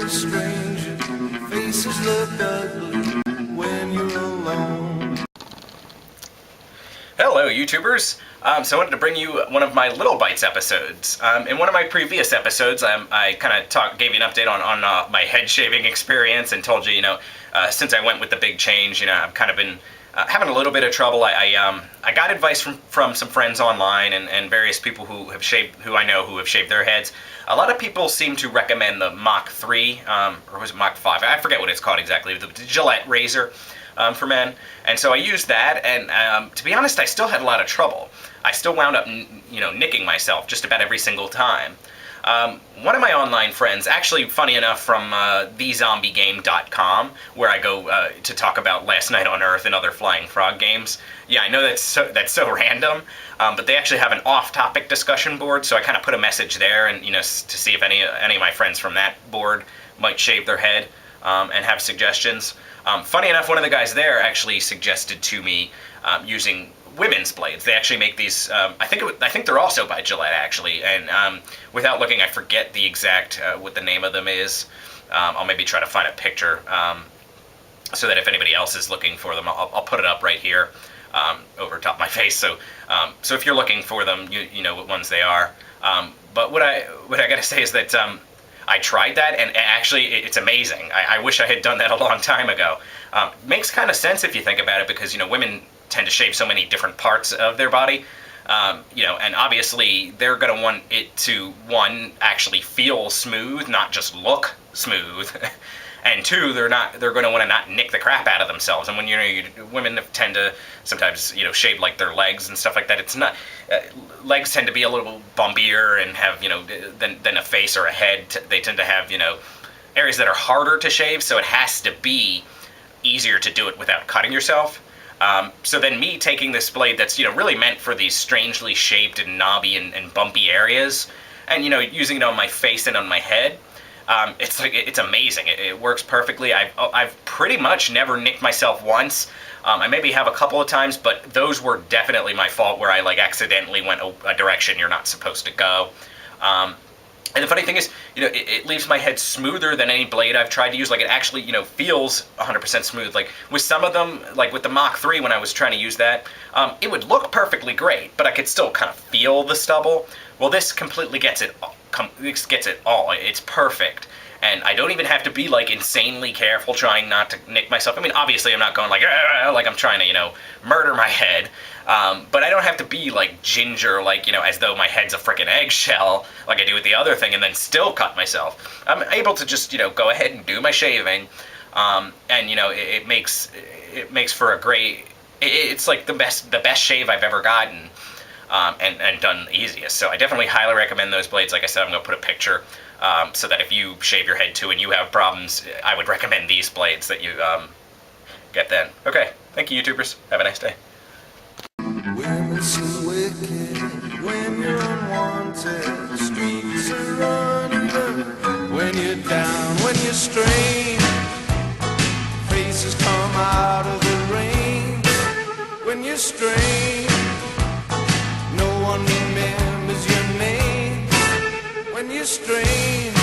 a stranger. Faces look ugly when you're alone. Hello, YouTubers. So I wanted to bring you one of my Little Bites episodes. In one of my previous episodes, I kind of gave you an update on my head shaving experience and told you, since I went with the big change, I've kind of been having a little bit of trouble. I got advice from some friends online and various people who I know who have shaved their heads. A lot of people seem to recommend the Mach 3, or was it Mach 5? I forget what it's called exactly, the Gillette razor for men. And so I used that, and to be honest, I still had a lot of trouble. I still wound up, nicking myself just about every single time. One of my online friends, actually funny enough from thezombieGame.com, where I go to talk about Last Night on Earth and other Flying Frog games. Yeah, I know that's so random, but they actually have an off-topic discussion board, so I kind of put a message there, and to see if any of my friends from that board might shave their head and have suggestions. Funny enough, one of the guys there actually suggested to me using women's blades. They actually make these. I think they're also by Gillette actually. And without looking, I forget the exact what the name of them is. I'll maybe try to find a picture so that if anybody else is looking for them, I'll put it up right here over top of my face. So so if you're looking for them, you know what ones they are. But what I gotta say is that I tried that, and actually it's amazing. I wish I had done that a long time ago. Makes kind of sense if you think about it, because women tend to shave so many different parts of their body, and obviously they're going to want it to, one, actually feel smooth, not just look smooth, and two, they're going to want to not nick the crap out of themselves. And when women tend to sometimes shave like their legs and stuff like that, it's not legs tend to be a little bumpier and have than a face or a head. They tend to have areas that are harder to shave, so it has to be easier to do it without cutting yourself. So then me taking this blade that's really meant for these strangely shaped and knobby and bumpy areas, and using it on my face and on my head, it's amazing. It works perfectly. I've pretty much never nicked myself once. I maybe have a couple of times, but those were definitely my fault, where I accidentally went a direction you're not supposed to go. And the funny thing is, it leaves my head smoother than any blade I've tried to use. It actually, feels 100% smooth. With some of them, with the Mach 3 when I was trying to use that, it would look perfectly great, but I could still kind of feel the stubble. Well, this completely gets it all. It's perfect. And I don't even have to be, insanely careful trying not to nick myself. I mean, obviously I'm not going like I'm trying to, murder my head. But I don't have to be ginger, as though my head's a frickin' eggshell, like I do with the other thing, and then still cut myself. I'm able to just, go ahead and do my shaving, and it makes for a great. It's the best shave I've ever gotten, and done the easiest. So I definitely highly recommend those blades. Like I said, I'm gonna put a picture, so that if you shave your head too and you have problems, I would recommend these blades that you get then. Okay, thank you, YouTubers. Have a nice day. Women so wicked when you're unwanted. Streets are uneven when you're down, when you're strange. Faces come out of the rain when you're strange. No one remembers your name when you're strange.